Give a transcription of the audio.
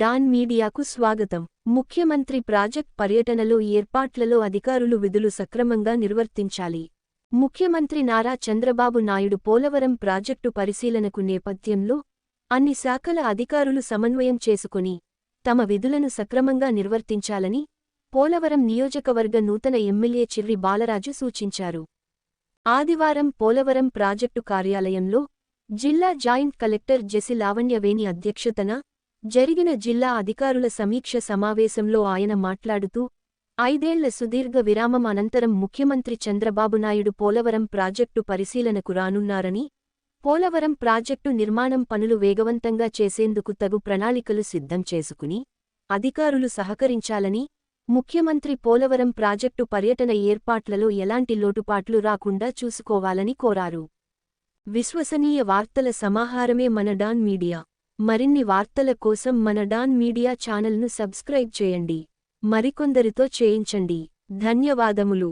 Don మీడియాకు స్వాగతం. ముఖ్యమంత్రి ప్రాజెక్ట్ పర్యటనలో ఏర్పాట్లలో అధికారులు విధులు సక్రమంగా నిర్వర్తించాలి. ముఖ్యమంత్రి నారా చంద్రబాబు నాయుడు పోలవరం ప్రాజెక్టు పరిశీలనకు నేపథ్యంలో అన్ని శాఖల అధికారులు సమన్వయం చేసుకుని తమ విధులను సక్రమంగా నిర్వర్తించాలని పోలవరం నియోజకవర్గ నూతన ఎమ్మెల్యే చిర్రి బాలరాజు సూచించారు. ఆదివారం పోలవరం ప్రాజెక్టు కార్యాలయంలో జిల్లా జాయింట్ కలెక్టర్ జెసి లావణ్యవేణి అధ్యక్షతన జరిగిన జిల్లా అధికారుల సమీక్ష సమావేశంలో ఆయన మాట్లాడుతూ 5 ఏళ్ల సుదీర్ఘ విరామం అనంతరం ముఖ్యమంత్రి చంద్రబాబు నాయుడు పోలవరం ప్రాజెక్టు పరిశీలనకు రానున్నారని, పోలవరం ప్రాజెక్టు నిర్మాణం పనులు వేగవంతంగా చేసేందుకు తగు ప్రణాళికలు సిద్ధం చేసుకుని అధికారులు సహకరించాలని, ముఖ్యమంత్రి పోలవరం ప్రాజెక్టు పర్యటన ఏర్పాట్లలో ఎలాంటి లోటుపాట్లు రాకుండా చూసుకోవాలని కోరారు. విశ్వసనీయ వార్తల సమాహారమే మన డాన్ మీడియా. మరిన్ని వార్తల కోసం మన డాన్ మీడియా ఛానల్ను సబ్స్క్రైబ్ చేయండి. మరికొందరితో చేయించండి. ధన్యవాదములు.